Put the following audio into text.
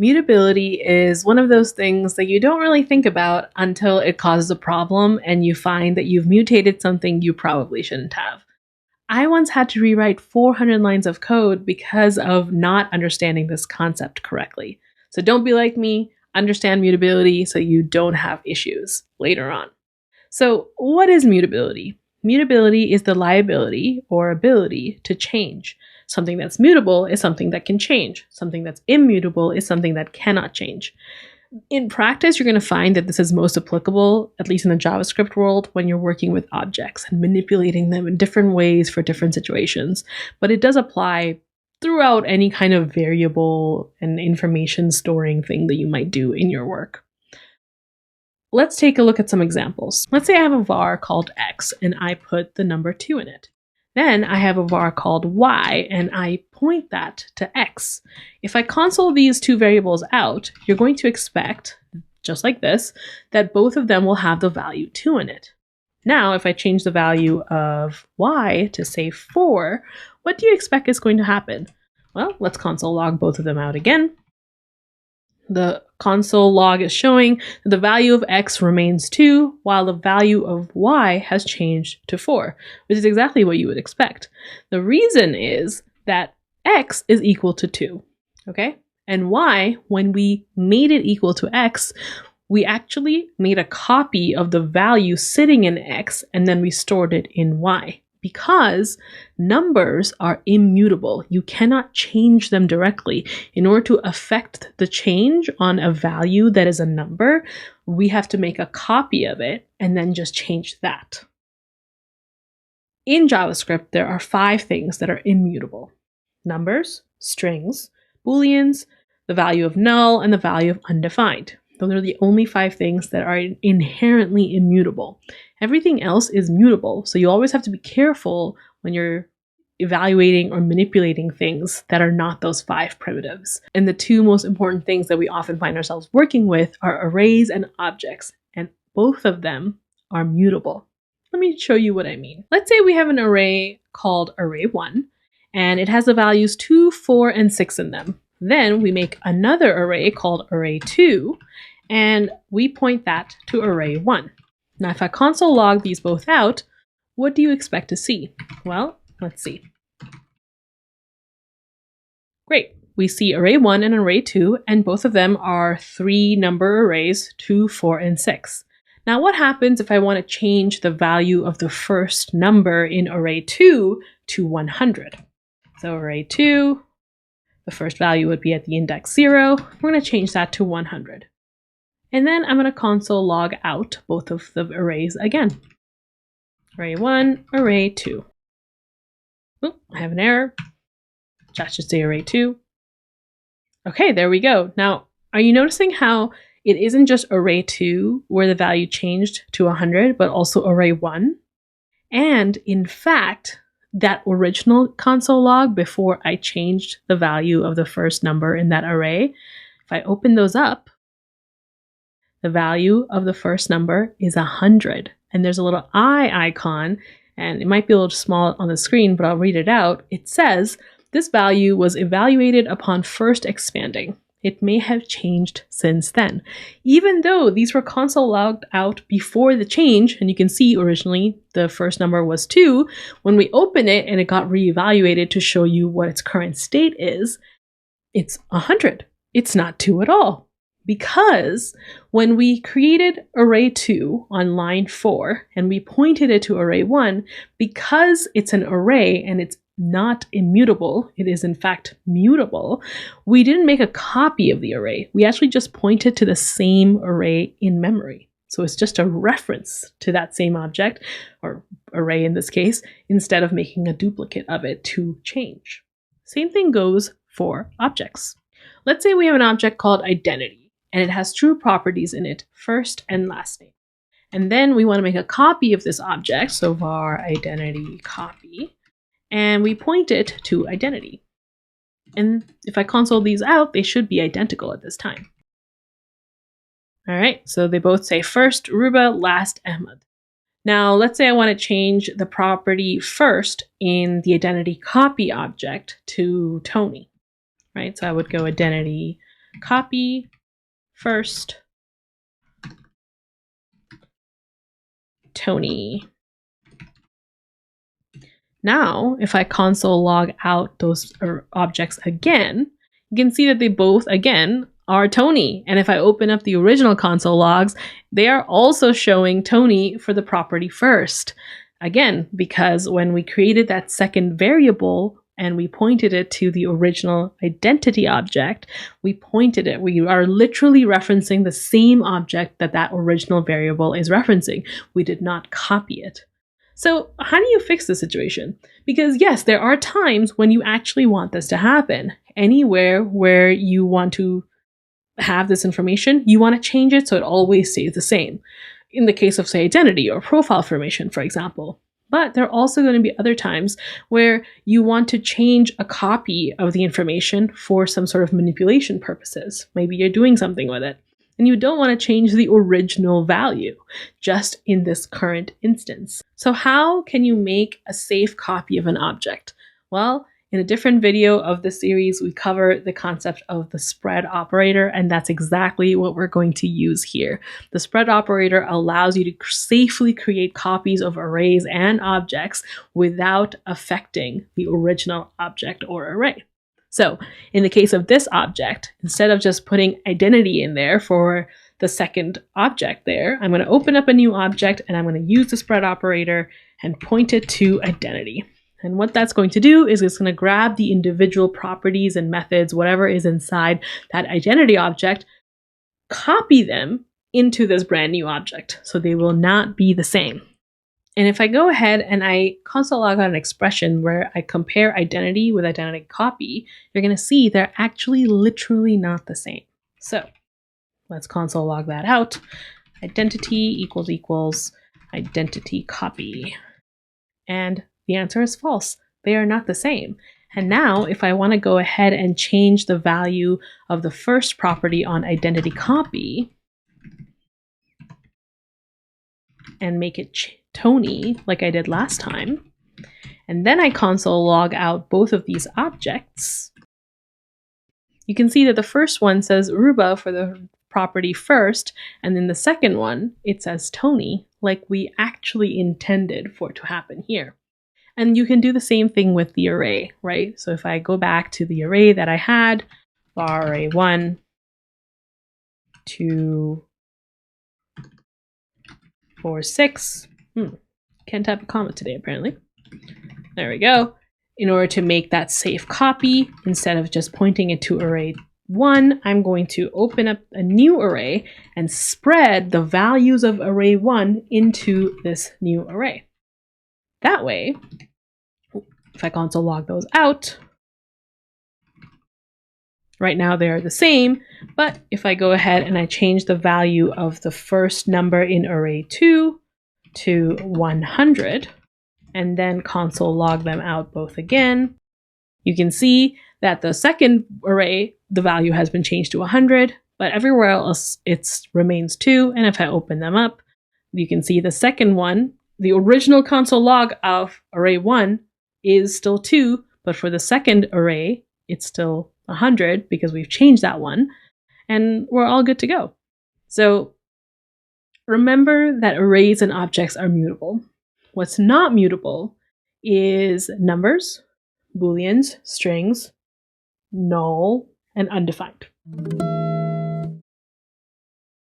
Mutability is one of those things that you don't really think about until it causes a problem and you find that you've mutated something you probably shouldn't have. I once had to rewrite 400 lines of code because of not understanding this concept correctly. So don't be like me, understand mutability so you don't have issues later on. So what is mutability? Mutability is the liability or ability to change. Something that's mutable is something that can change. Something that's immutable is something that cannot change. In practice, you're going to find that this is most applicable, at least in the JavaScript world, when you're working with objects and manipulating them in different ways for different situations. But it does apply throughout any kind of variable and information storing thing that you might do in your work. Let's take a look at some examples. Let's say I have a var called x and I put the number 2 in it. Then I have a var called y and I point that to x. If I console these two variables out, you're going to expect, just like this, that both of them will have the value 2 in it. Now, if I change the value of y to say 4, what do you expect is going to happen? Well, let's console log both of them out again. The console log is showing that the value of x remains 2, while the value of y has changed to 4, which is exactly what you would expect. The reason is that x is equal to 2, okay? And y, when we made it equal to x, we actually made a copy of the value sitting in x and then we stored it in y. Because numbers are immutable. You cannot change them directly. In order to affect the change on a value that is a number, we have to make a copy of it and then just change that. In JavaScript, there are 5 things that are immutable: numbers, strings, booleans, the value of null, and the value of undefined. Those are the only 5 things that are inherently immutable. Everything else is mutable, so you always have to be careful when you're evaluating or manipulating things that are not those 5 primitives. And the 2 most important things that we often find ourselves working with are arrays and objects, and both of them are mutable. Let me show you what I mean. Let's say we have an array called array1, and it has the values 2, 4, and 6 in them. Then we make another array called array2, and we point that to array1. Now, if I console log these both out, what do you expect to see? Well, let's see. Great. We see array1 and array2, and both of them are 3 number arrays, 2, 4, and 6. Now, what happens if I want to change the value of the first number in array2 to 100? So array2, the first value would be at the index 0. We're going to change that to 100. And then I'm going to console log out both of the arrays again. Array1, array2. Oh, I have an error. That should say array2. Okay, there we go. Now, are you noticing how it isn't just array2 where the value changed to 100, but also array1? And in fact, that original console log before I changed the value of the first number in that array, if I open those up, the value of the first number is 100. And there's a little eye icon, and it might be a little small on the screen, but I'll read it out. It says, this value was evaluated upon first expanding. It may have changed since then. Even though these were console logged out before the change, and you can see originally the first number was 2, when we open it and it got reevaluated to show you what its current state is, it's 100. It's not 2 at all. Because when we created array2 on line 4 and we pointed it to array1, because it's an array and it's not immutable, it is in fact mutable, we didn't make a copy of the array. We actually just pointed to the same array in memory. So it's just a reference to that same object, or array in this case, instead of making a duplicate of it to change. Same thing goes for objects. Let's say we have an object called identity, and it has true properties in it, first and last name. And then we want to make a copy of this object, so var identity copy, and we point it to identity. And if I console these out, they should be identical at this time. All right, so they both say first Ruba, last Ahmed. Now, let's say I want to change the property first in the identity copy object to Tony, right? So I would go identity copy first Tony. Now, if I console log out those objects again, you can see that they both, again, are Tony. And if I open up the original console logs, they are also showing Tony for the property first. Again, because when we created that second variable and we pointed it to the original identity object, we are literally referencing the same object that original variable is referencing. We did not copy it. So how do you fix the situation? Because yes, there are times when you actually want this to happen. Anywhere where you want to have this information, you want to change it so it always stays the same. In the case of, say, identity or profile formation, for example. But there are also going to be other times where you want to change a copy of the information for some sort of manipulation purposes. Maybe you're doing something with it, and you don't want to change the original value, just in this current instance. So how can you make a safe copy of an object? Well, in a different video of the series, we cover the concept of the spread operator, and that's exactly what we're going to use here. The spread operator allows you to safely create copies of arrays and objects without affecting the original object or array. So in the case of this object, instead of just putting identity in there for the second object there, I'm going to open up a new object and I'm going to use the spread operator and point it to identity. And what that's going to do is it's going to grab the individual properties and methods, whatever is inside that identity object, copy them into this brand new object. So they will not be the same. And if I go ahead and I console log out an expression where I compare identity with identity copy, you're going to see they're actually literally not the same. So let's console log that out. Identity equals identity copy. And the answer is false. They are not the same. And now if I want to go ahead and change the value of the first property on identity copy and make it Tony like I did last time, and then I console log out both of these objects, you can see that the first one says Ruba for the property first, and then the second one, it says Tony, like we actually intended for it to happen here. And you can do the same thing with the array, right? So if I go back to the array that I had, var array 1, 2, 4, 6. Can't type a comma today, apparently. There we go. In order to make that safe copy, instead of just pointing it to array 1, I'm going to open up a new array and spread the values of array 1 into this new array. That way, if I console log those out, right now they are the same, but if I go ahead and I change the value of the first number in array 2 to 100, and then console log them out both again, you can see that the second array, the value has been changed to 100, but everywhere else it remains 2, and if I open them up, you can see the second one, the original console log of array 1 is still 2, but for the second array, it's still 100 because we've changed that one, and we're all good to go. So remember that arrays and objects are mutable. What's not mutable is numbers, booleans, strings, null, and undefined.